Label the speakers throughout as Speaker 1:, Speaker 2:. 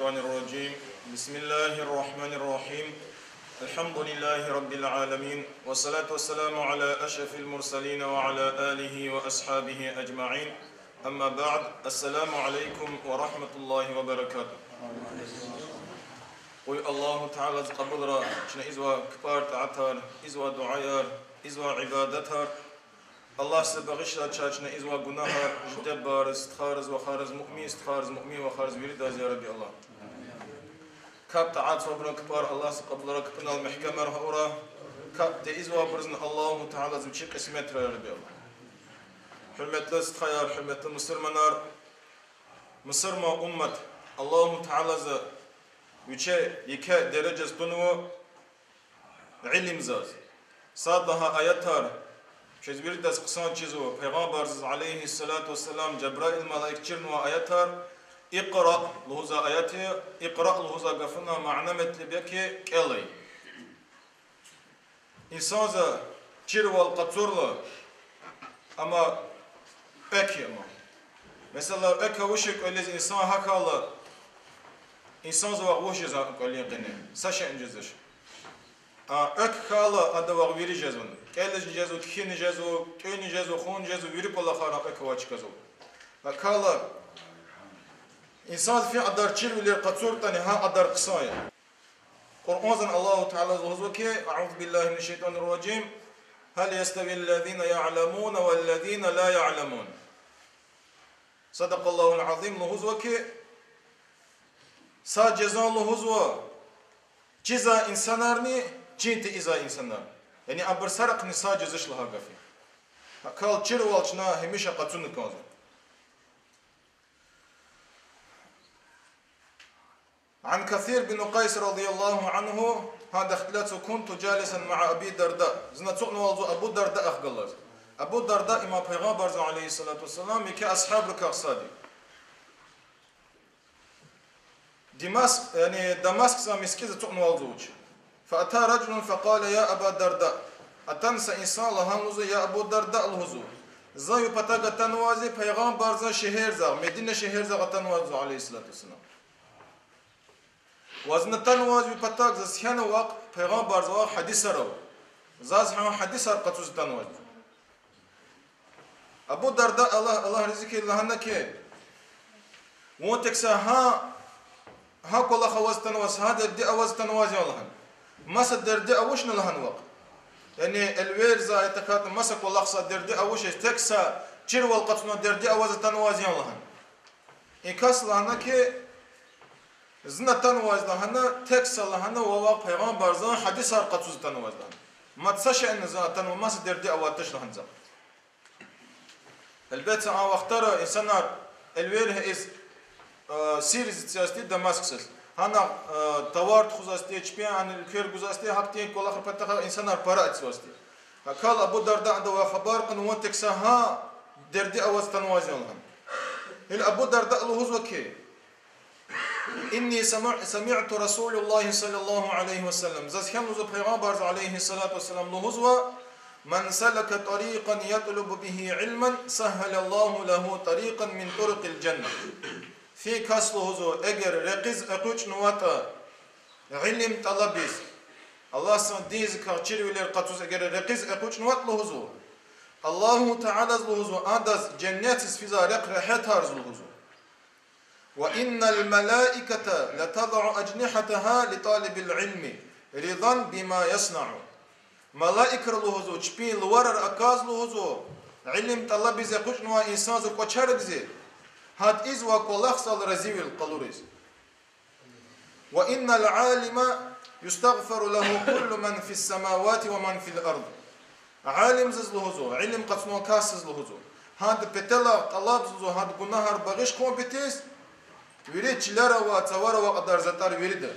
Speaker 1: الشيطان الرجيم. بسم الله الرحمن الرحيم. الحمد لله رب العالمين، والصلاة والسلام على أشرف المرسلين وعلى آله وأصحابه أجمعين. أما بعد، السلام عليكم ورحمة الله وبركاته. Oy Allahu Teala qabulra çne izwa kpar ta'atar, izwa duayar, izwa ibadatar. Allah se bağışla çne izwa günahar, jdebar, istkhariz ve khariz mu'min, istkhariz mu'min ve khariz virid ya Rabbi Allah. Kap ta'at sabra kpar Allah se qabulra kpnal mahkamar haura. Kap te izwa brzn Allahu Teala zimçi qismet ya Rabbi Allah. Hürmetli istkhayar, hürmetli Müslümanlar, Mısırma ummet Allahu Teala Üçe yeke derece stunu ilim zaz. Sadha ayatar. Şezbir das kısan çizu. Peygamber aleyhissalatu vesselam Cebrail malaikçirnu ayatar. İqra luhuza ayati. İqra luhuza gafına ma'na metlebeki kelay. İnsanza çirval qaturla ama peki ama. Mesela eka uşuk öyle insan hakalı. İnsan zavaq voş yazan kalyan qene. Saşa incezir. Ök kala ada vaq veri jazun. Kelej jazu, kin jazu, kön jazu, khun jazu, veri kolla khara ök vaç kazu. Va kala insan fi adar çil bilir qatsur tani ha adar qisaya. Kur'an Allahu Teala zuhzu ki a'udhu billahi mineşşeytanirracim. Hal yestavi'llezine ya'lemun ve'llezine la ya'lemun. Sadakallahu'l azim zuhzu ki Sa cezalı huzva ciza insanlarni cinti iza insanlar. Yani abr sarak ni sa cezişli hagafi. Kal çirvalçna hemişe qatsunu kazu. عن كثير بن قيس رضي الله عنه هذا اختلاف كنت جالسا مع أبي درداء زنا تقن والزو أبو درداء أخجلز أبو درداء إما پیغمبر عليه الصلاة والسلام يك أصحاب ركاصادي دمشق مسكيزة تقن والزوج فأتى رجل فقال يا أبا درداء أتنسى إنسان لهمزو يا أبو درداء الهزو زايو بتاقة تنوازي پیغمبر شهر زاغ مدينة شهر زاغ تنوازو عليه الصلاة والسلام وزن تنوازي بتاق زسيان وقت پیغمبر زاغ حديث رو زاز هم حديث قطوز تنوازي أبو درداء الله رزق الله نكي وانتكسا ها كل خواص تنواز هذا الدي أواز تنواز يالهن مسا دردي أوش نلهن وقت يعني الوير زاي تكات مسا كل خصا دردي أوش تكسا چير والقطنا دردي أواز تنواز يالهن إنكاس لهنا كي زنا تنواز لهنا تكسا لهنا وواق پیغمبر زان حديث هر قطوز تنواز لهن ما تساش إن زان تنواز مسا دردي أواز تش لهن زان البيت ساعة وقتر إنسان الوير إز سيرز تسياستي دمشق هنا توار تخزاستي اتشبيان عن الكير جزاستي حقتين كل آخر بتاعها إنسان البراء تسواستي قال أبو درداء عنده خبر قنوان تكساها دردي أواز تنوازي لهم هل أبو درداء له هزوكي إني سمعت رسول الله صلى الله عليه وسلم زاد كان نزل پیغمبر عليه الصلاة والسلام له هزوة من سلك طريقا يطلب به علما سهل الله له طريقا من طرق الجنة في كسل هزو اگر رقز اقوچ نواتا علم طلبيز الله سن ديز كاچير ولر قطوز اگر رقز اقوچ نوات لهزو الله تعالى لهزو انداز جنات فيزا رق رحت هرز لهزو وان الملائكه لتضع اجنحتها لطالب العلم رضا بما يصنع ملائكه لهزو چپي لورر اكاز لهزو علم طلبيز اقوچ نوا انسان زو قچارگزي هاد إز وكولخص الرزيل القلوريز وإن العالم يستغفر له كل من في السماوات ومن في الأرض عالم زلهزو علم قصنو كاس زلهزو هاد بتلا طلاب زلهزو هاد قناهر بغيش كومبيتيس وريد لرا وتورا وقدر زتار وريد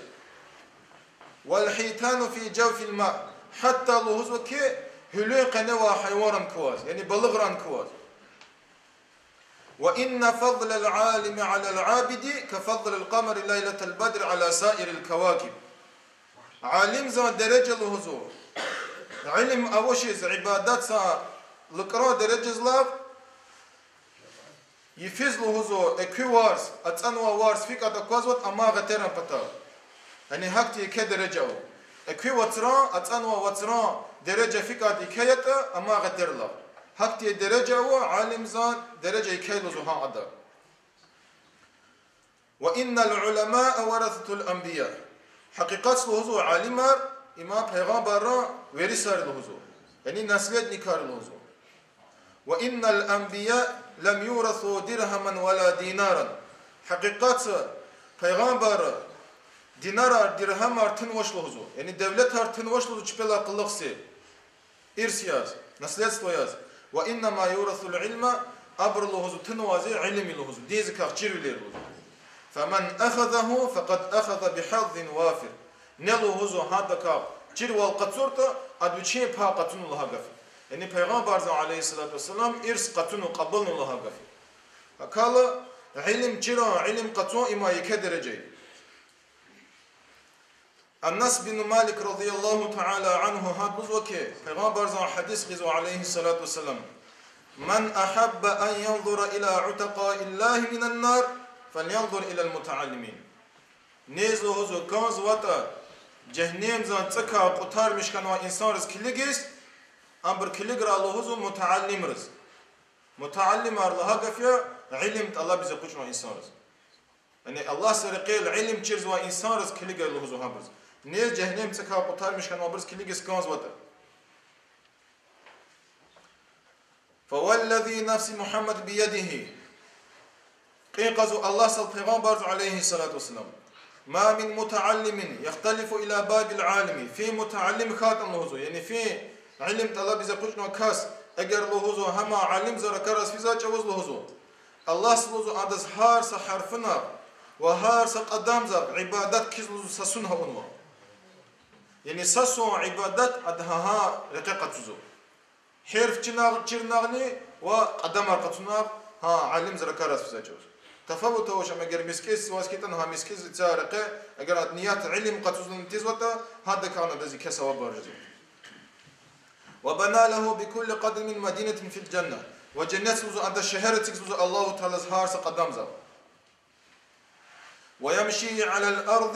Speaker 1: والحيتان في جوف الماء حتى لهزو كي هلوي قنوا حيوان كواز يعني بلغران كواز وإن فضل العالم على العابد كفضل القمر ليلة البدر على سائر الكواكب عالم زمان درجة الهزور علم أوشيز عبادات لقراء درجة زلاف يفز لهزو اكو وارس اتنوا وارس فيك اتقوزوت اما غترن بتا يعني هكتي كدرجه اكو وترا اتنوا وترا درجه فيك اتكيت اما غترلا هكتي درجه وعالم زان درجه كيلو ها ادا وان العلماء ورثه الانبياء حقيقه لهزو عالم امام پیغمبر ورثه لهزو يعني نسلت نكار لهزو وان الانبياء لم يورثوا درهما ولا دينارا حقيقة پیغمبر دينار درهم ارتن وشلوزو يعني devlet ارتن وشلوزو چپلا قلقسي ارسياز наследство яз وانما يورث العلم ابر لوزو تنوازي علم لوزو ديزكا چيرلير لوزو فمن اخذه فقد اخذ بحظ وافر نلوزو هادكا چير والقصورتا ادوچي پا قطن الله غف يعني پیغمبر عليه الصلاه والسلام ارس قطن قبل الله غف قال علم جرا علم قطو إما يكدرجي الناس بن مالك رضي الله تعالى عنه هاد بزوكي پیغمبر حديث غزو عليه الصلاة والسلام من أحب أن ينظر إلى عتقاء الله من النار فلينظر إلى المتعلمين نيزو هزو كانز واتا جهنم زان تكا قطار مشكان وإنسان رز كليجيس أمبر كليجر الله هزو متعلم رز متعلم الله قفيا علم الله bize kuçma insanız. Yani Allah serqil ilim çirzwa insanız kiliga luzu habız. Ne cehennem tsaka qotarmış kan abız kiliga skans vata. فوالذي نفس محمد بيده قيقظ الله صلى الله عليه الصلاة والسلام ما من متعلم يختلف إلى باب العالم في متعلم خاتم لهزو يعني في علم الله bize kuçma kas eğer luzu hama alim zara karas fiza çavuz luzu Allah sluzu adas harsa harfına ve harsa qadamza ibadat kizluzu sasunha unwa yani sasu ibadat adhaha raqiqatuzu harf çirnağni ve qadam arqatuna ha alim zara karas fiza çavuz tafavut o şama eğer miskis vasketan ha miskis tsarqa eğer niyat ilim qatuzun tizwata hada kana dazi kasawab barjı وبنى له بكل قدم مدينة في الجنة وجنة عند الشهر تكسوز الله تعالى هارس قدام زو ويمشي على الأرض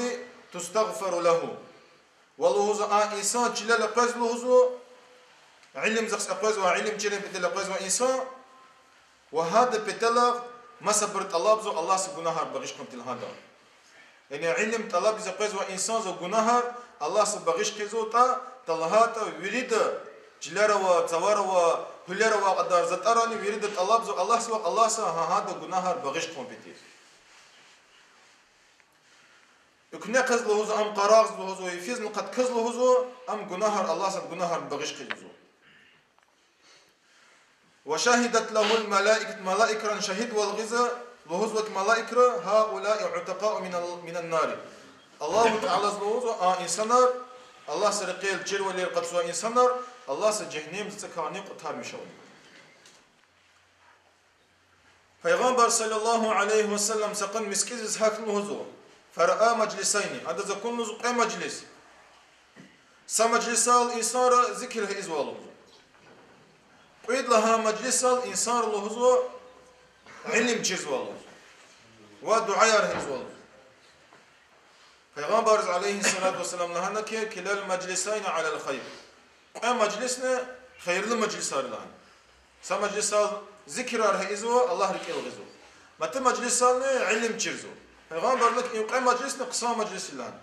Speaker 1: تستغفر له والله إنسان جلال قز له علم زخس قز وعلم جلال بدل قز وإنسان وهذا بتلغ ما صبرت الله بزو الله سبحانه بغيشكم تل هذا يعني علم طلب زخ قز وإنسان زو جناهر الله سبغيش كزو تا تلهات وريد جلروا توروا هلروا قدر زتراني وريد الله بزو الله سوا الله سا هذا جناهر بغيشكم بتير يكون قز له أم قراغ له يفيز قد قز له أم جناهر الله سب جناهر بغيش كزو وشهدت له الملائكة ملائكة شهيد والغزة لهزوة ملائكة هؤلاء عتقاء من النار الله تعالى لهزو إنسانر الله سرقيل جل ولي قدسوا إنسانر الله سجهنم زكاني قطار مشون پیغمبر صلى الله عليه وسلم سقن مسكيز هاك لهزو فرأى مجلسين هذا زكون نزق مجلس سمجلس الإنسان ذكره إزواله قيد لها مجلس الإنسان لهزو علم جزواله ودعاء إزواله پیغمبر عليه الصلاة والسلام لهنا كلا المجلسين على الخير مجلسنا خير المجلس لهنا سمجلس ذكر إزوا الله ركيل غزو متى مجلس علم جزو پیغمبر لك يقع مجلسنا قصا مجلس لهنا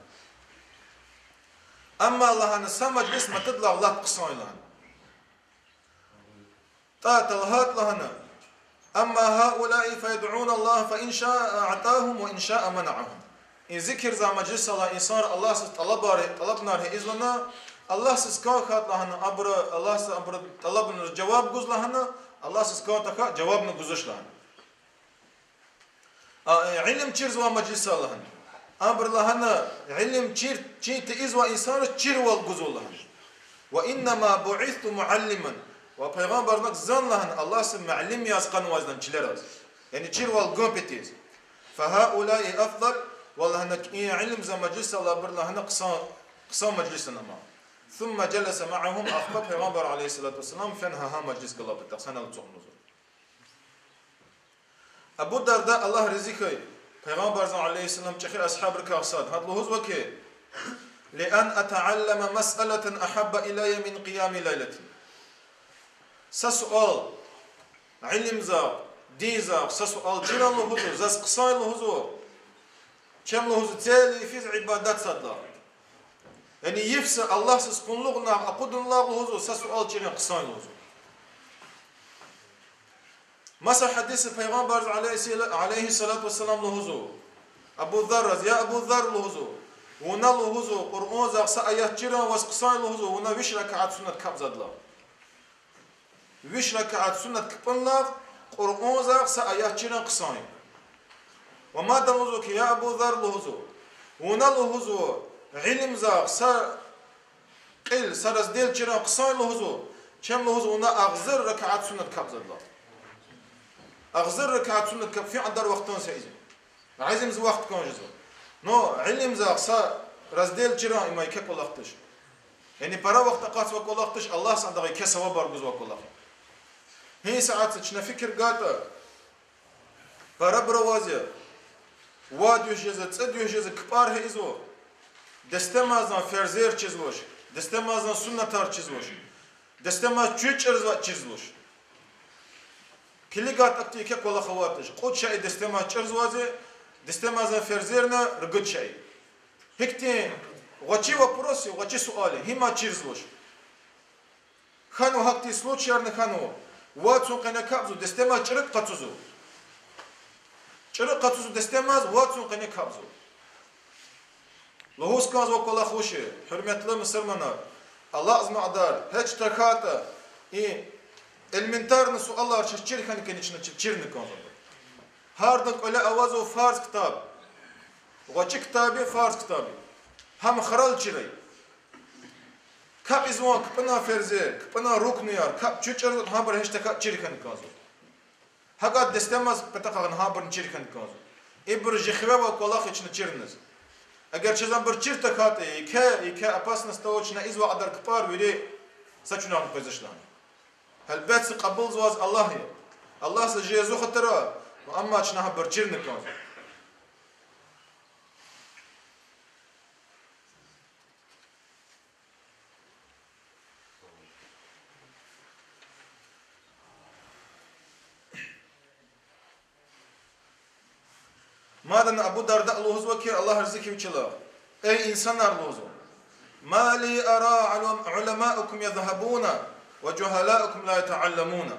Speaker 1: أما الله نسا مجلس ما تطلع الله قصا لهنا تلهات لهنا أما هؤلاء فيدعون الله فإن شاء أعطاهم وإن شاء منعهم إن ذكر ذا مجلس الله إنسان الله طلبنا إذننا الله سكاكات لهنا أبر الله أبر طلبنا جواب جز لهنا الله سكاتك جوابنا جزش لهنا علم چيرز ومجلس لهنا أبر لهنا علم چير تئز وإنسان چير والجز لهنا وإنما بعثت معلما وبيغمبرنا زن لهنا الله سمعلم ياسقن وزن چلراز يعني چير والجون بتيز فهؤلاء أفضل والله هناك علم ذا مجلس الله برلا هنا قصام مجلسنا معه ثم جلس معهم أخبر پیغمبر عليه الصلاة والسلام فنها مجلس قلاب التقسان التوم نزول Abu Darda Allah rizikay. Peygamber aleyhisselam çekir ashab-ı kahsad. Hadlu huzva ki لأن أتعلم مسألة أحب إلي من قيام ليلة. سسؤال علم زاق دين زاق سسؤال جيران له هزو زاس قصاي له هزو كم له هزو تالي في عبادات صدلا يعني يفسر الله سسكن لغنا أقود الله له هزو سسؤال جيران قصاي له هزو مثلا حديث البيغمبر عليه الصلاة والسلام له هزو أبو ذر يا أبو ذر له هزو ونا له هزو قرآن زاق سآيات جيران واسقصاي له هزو ونا وش ركعات سنة كبز الله وش ركعات سنة كبنلاف قرآن زاق سآيات جيران قصاي وما دموزوك يا أبو ذر لهزو ونا لهزو علم زاق سا قل سرز ديل جيران قصاي لهزو كم لهزو ونا أغزر ركعات سنة كبز الله أغزر ركعات سنة كب في عندر وقتان سيزي عايزين زي وقت كون جزو نو علم زاق سا رز ديل جيران إما يكك ولاختش يعني برا وقت قاس وك ولاختش الله صندق يكسوا برجز وك ولاخ هي ساعات تشنا فكر قاطع برا بروازيا واديو جزء تصديو جزء كبار هيزو دستمازن فرزير چیزوش دستمازن سنتار چیزوش دستماز چوچرز و چیزوش کلیگات اکتی که کولا خواتش خود شای دستماز چرز وازه دستمازن فرزيرنا رقد شای هکتین وچی و پروسی وچی سوالی هما چیزوش خانو هکتی سلوچیارن خانو واتسون قنا کابزو دستماز چرک قطوزو چرا قطوزو دستماز واتسون قنا کابزو لهوس كاز وكلا خوشي حرمتلي مسلمانlar Allah azmadar hiç takata elementarny suallar çirkan içine çirni konuşuyor. Hardan öyle avaz o farz kitap. O kitabı farz kitabı. Ham kharal çiray. Kap izwan kapana ferze, kapana rukniyar, kap çuçar haber hiç takat çirkan konuşuyor. Hakat destemaz petaqan haber çirkan konuşuyor. İbr jkhwa ve kola içine çirniz. Eğer çizan bir çift takatı, iki apasna stavocna izva adar kpar veri saçuna paylaşılan. Elbette kabul zvaz Allah ya. Allah se jezu khatara, ama çna bir çirne kan. Madan Abu Darda Allah'uz vakir Allah rızkı uçala. Ey insanlar Allah'uzu. Ma li ara ulemaukum yadhhabuna ve cuhalaukum la yetaallamuna.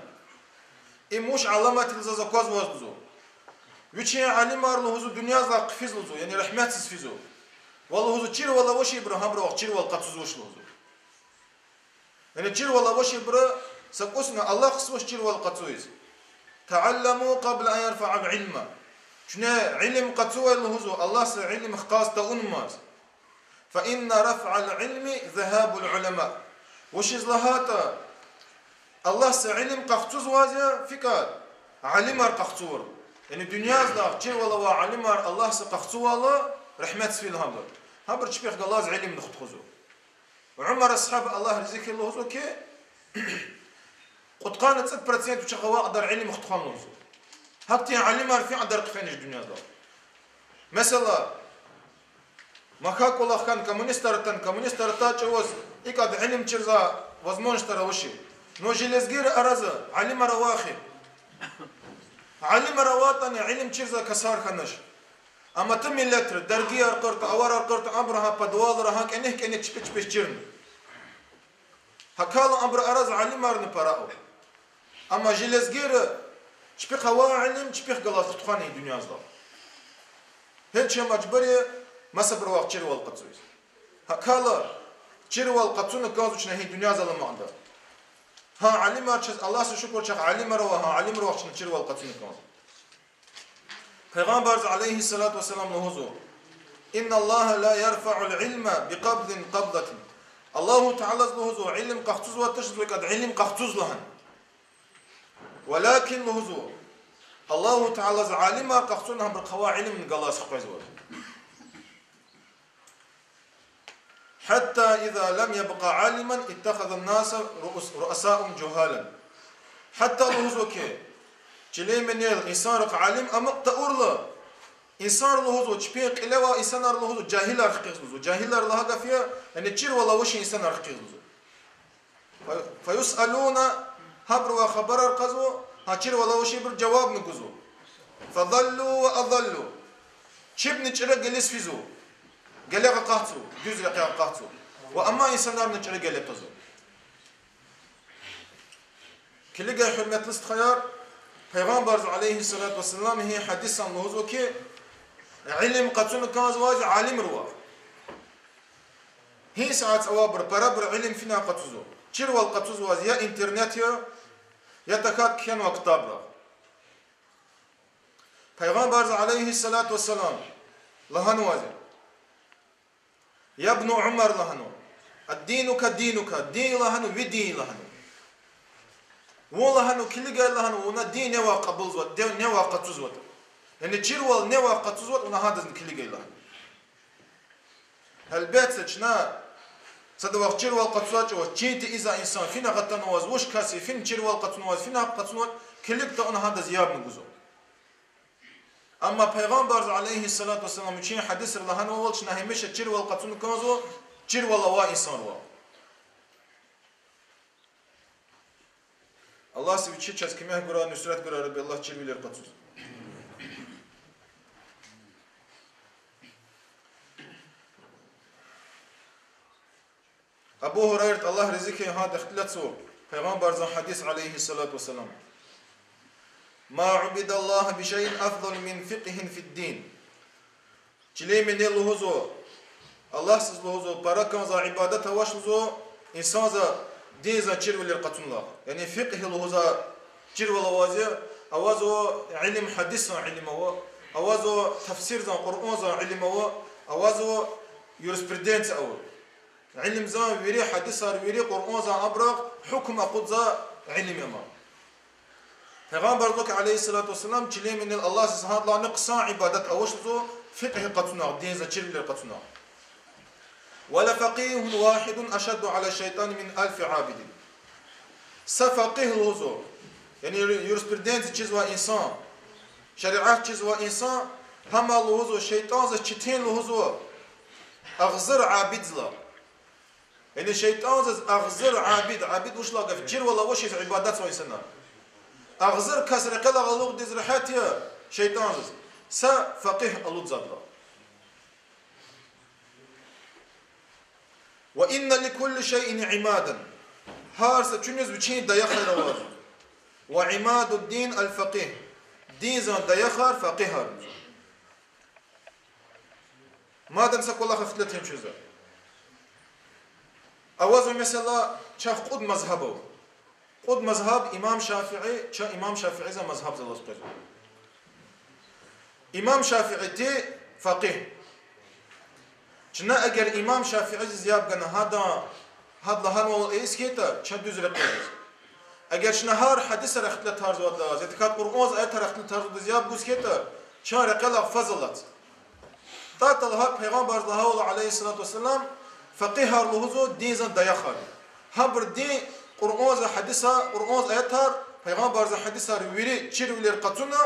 Speaker 1: İmuş alamet zazakoz vazduzu. Viçe alim Allah'uzu dünya zaq fizluzu yani rahmetsiz fizu. Vallahuzu çir valla vaşi İbrahim bro çir val qatsuz vaşluzu. Yani çir valla vaşi bro sakosna Allah qısvoş çir val qatsuz. Taallamu qabla an yarfa'a ilma. شنا علم قطوة الهزو الله سر علم خاص تأنماز فإن رفع العلم ذهاب العلماء وش إزلهاتا الله سر علم قختوز وازيا فكاد علمار قختور يعني الدنيا زلاق جي والله علمار الله سر قختوة الله رحمة في الهمر هبر تشبيخ الله علم نخت خزو وعمر أصحاب الله رزق الله هزو كي قد قانت 7% وشخوا أقدر علم خت خانوزو Hakti alimar fi adar qfeniş dünyada. Mesela Makak olakhan коммунист тарата чавоз икад илм чирза возможность таравши. Но железгир араза алим равахи. Алим раватани илм чирза касар ханаш. Ama tüm milletler dergi arqart avar arqart amraha padwal raha kenek çipiç çirn. Hakal amr araz alim arni parao. Ama jelezgir Çpik hava ilim, çpik galas tutkhani dünyada. Hençe macbari masa bir vaqt çirval qatsoyuz. Hakala çirval qatsunu kazu çne hi dünyada lamanda. Ha alim arçız Allah şükür çaq alim arwa ha alim arwa çne çirval qatsunu kazu. Peygamber aleyhissalatu vesselam nuhuzu. İnna Allah la yarfa'ul ilma biqabdin qabdatin. Allahu Teala nuhuzu ilim qahtuz ve tashz ve kad ilim qahtuz lahan. ولكن لهزو الله تعالى عالما قختونها بالقوا علم من قلاص قيزور حتى إذا لم يبقى عالما اتخذ الناس رؤساء جهالا حتى لهزو كي Çile menel insan rak alim amak taurla. İnsan lohuzu çipe qileva insan lohuzu cahil arqizlu. Cahil Allah gafiya yani çir wala wash insan arqizlu. Fayusaluna habru ve haber arqazu haçir wala wash bir cevap nukuzu. Fadallu ve adallu. Çibni çire gelis fizu. Gele qatsu. Düz raqa qatsu. Ve amma insanlar çire gele qazu. Kiliga hürmetli istihayar Peygamber aleyhissalatu vesselam hi hadisan lohuzu ki علم قطن كان زواج عالم روا هي ساعات أوابر برابر علم فينا قطزو شروا القطز واز يا إنترنت يا تكاد كان وكتابه Peygamber aleyhissalatu vesselam lahanu wazir ya ibn Umar lahanu الدينك دينك دين لهنو ودين لهنو واللهنو كل قال لهنو ونا دين نوا قبل زوت دين نوا قطز زوت يعني تشيروال نوا قطز زوت ونا هذا كل قال لهنو هل بيت سجنا صدق تشيروال قطز زوت وتشيت إذا إنسان فينا قطن واز وش كاسي فين تشيروال قطن واز فينا قطن واز كل قطع ونا هذا زياب نجوزو أما Peygamber aleyhissalatu vesselam için hadis lahanu olç nahimeşe çirwal qatun kazo çirwal wa insan wa Allah seviçi çes kime gura nusret gura Rabbi Allah çirviler qatuz Abu Hurayra Allah riziki hada ihtilat so Peygamber hadis aleyhissalatu vesselam ما عبد الله بشيء أفضل من فقه في الدين. Çile من لهوزو الله سز لهوزو بركة ز عبادة واش لهوزو إنسان ز دين ز شر ولا قتن الله. يعني فقه لهوزا شر ولا وازي أوازو علم حديث علم هو أوازو تفسير ز قرآن ز علم هو أوازو يورسبريدنس أو علم ز ويري حديث ويري قرآن ز أبرق حكم أقود ز علم ما. Peygamber aleyhissalatu vesselam çilemin Allah subhanahu qısa ibadet avuştu fıkh qatuna din zaçirler qatuna. Ve la faqihun vahidun ashaddu ala şeytan min alf abid. Safaqih huzu. Yani yurisprudensi çizva insan. Şeriat çizva insan hama huzu şeytan za çitin huzu. Aghzir abidla. Yani şeytan za aghzir abid abid وشلا gafjir wala وش ibadet wa insana. أغزر كسر قلا غلوق دزرحاتيا شيطان سا فقيه ألوت زادلا وإن لكل شيء عمادا هارس تشنيز بتشين ديخر واز وعماد الدين الفقيه دين زان ديخر فقيه ما دام سك الله خفتلتهم شذا أوازو مثلا شاف قد مذهبه قد مذهب إمام شافعي شا إمام شافعي زي مذهب زي الله سبحانه إمام شافعي تي فقيه شنا أجر إمام شافعي زياب جنا هذا لهان والله إيش كيتا شا دوز رقيز أجر شنا هار حديث رختلة تارز ولا زي تكاد قرآن آية رختلة تارز زياب دوز كيتا شا رقلا فضلت تات الله پیغمبر الله عليه الصلاة والسلام فقيه الله دين زن دياخر هبر دين قرآن ز حدیثا قرآن آیاتار پیغمبر ز حدیثا رویری چیر ویلر قطونا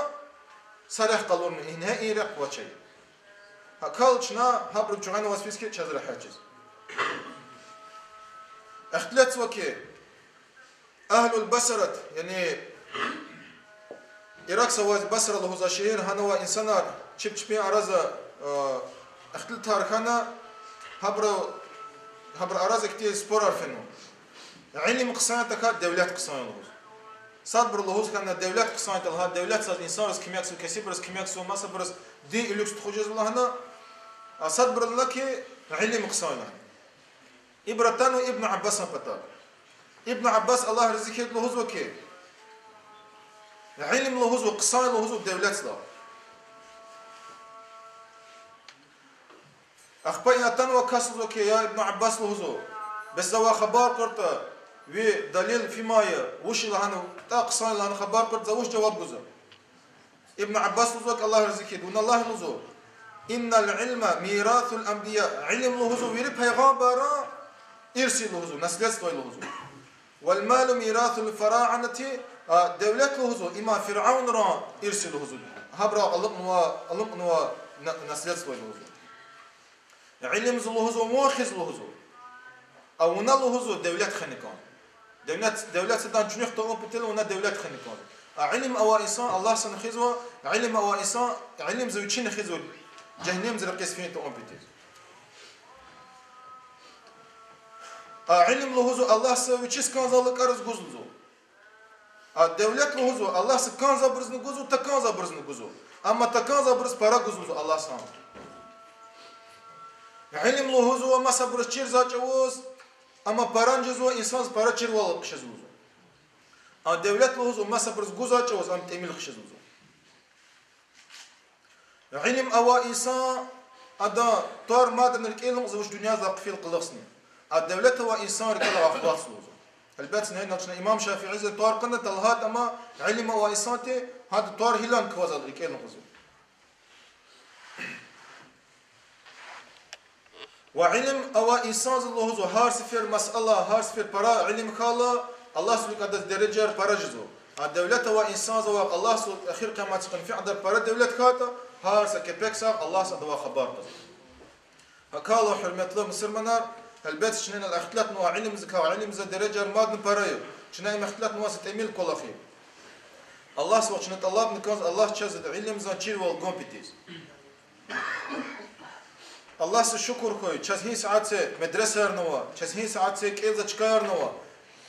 Speaker 1: سرح قلون اینها ایرق وچی هکال چنا هبرم چوغان واسفیس که چزر حاجز اختلاط وکی أهل البصرة يعني إراق سواز بصرة له زشير هنوا إنسانار شبين أرازا اختلاط تارخانا هبر أرازا كتير سبور عرفنو علم قصانة كات دولات قصانة لهوز صادبر لهوز كان دولات قصانة لها دولات صاد إنسان رس كمياك سو كسي برس كمياك سو ماسا برس دي إلوكس تخوجز الله هنا صادبر الله كي علم قصانة إبرتانو ابن عباس نبتا ابن عباس الله رزقه لهوز وكي علم لهوز وقصانة لهوز ودولات لا أخبرنا تنو كاسل وكي يا ابن عباس لهوز بس دوا خبر قرطة ودليل في مايا وش لهنا تقصان لهنا خبر قرطة وش جواب جزء ابن عباس لزوك الله رزقه دون الله لزوك إن العلم ميراث الأنبياء علم لهزو ويري پیغمبرا إرسي لهزو نسلت توي لهزو والمال ميراث الفراعنة devlet lohuzu ima Firavun ra irsi lohuzu. Habra alıp nua nasliyat lohuzu. İlim lohuzu muahiz lohuzu. Avuna lohuzu devlet khanikan. Devlet sedan çunuk tağım pitel ona devlet khanikan. İlim ava insan Allah sana khizwa. İlim ava insan ilim zevçin khizwa. Cehennem zirqis fiin tağım pitel. İlim lohuzu Allah sa vichis kanzalık arz guzluzu. Devlet lohuzu Allah sa kanza brznu guzu ta kanza brznu guzu. Ama ta kanza brz para guzluzu Allah sa. İlim lohuzu ama sa brz çir zaçavuz. Ama parancezu insan para çir valı qışazuzu. Devlet lohuzu ama sa brz guzaçavuz am temil qışazuzu. İlim ava insan ada tar madenlik ilim zvuş dünyada qfil qılıqsın. الدولة هو إنسان ركلا أخبار سوزه. البات نهاية نحن إمام شافعي زي طار قنة الهات أما علم هو إنسانته هذا طار هلان كوازل ركلا نقزه. وعلم هو إنسان الله زو هار سفر مسألة هار سفر برا علم خالا الله سبحانه وتعالى درجة برجزه. الدولة هو إنسان زو الله سبحانه أخير كما تقن في عند برا دولة خاطة هار سكبكسا الله سبحانه خبر قزه. فقالوا حرمة الله مصر منار البات شنين الاختلاط نوع علم زكاة وعلم زا درجة مادن برايو شنين اختلاط نوع ستأميل كلاخي الله سوى شنين الله بنكاز الله تشازد علم زا تشير والقومبيتيز الله سو شكر خوي تشازهين ساعات سي مدرسة نوع تشازهين ساعات سي كيلزا تشكار نوع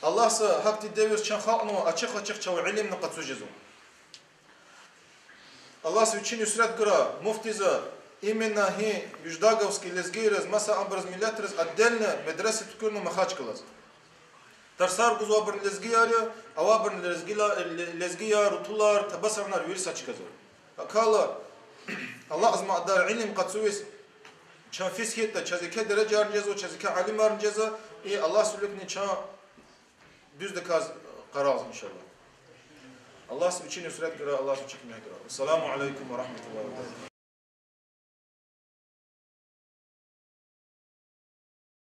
Speaker 1: الله سو حق تدوير شان خلق نوع أشيخ شو علم نقد سجزو الله سو تشين يسرات قرا مفتزا именно هي юждаговский лезгирез маса амбраз миллатрез отдельно медресе tukunu махач кылаз. Тарсар гузу абр лезгияры, авабр лезгияр, утулар, табасарнар юрис ачказор. Акала Allah azma adar ilim qatsuis çan fiskiyette çazike derece arıncazo, çazike alim arıncazo, Allah sülükni çan düz de kaz qaraz inşallah. Allah için nusret qara, Allah için hikmet qara. Assalamu alaykum ve rahmetullahi ve berekatuhu.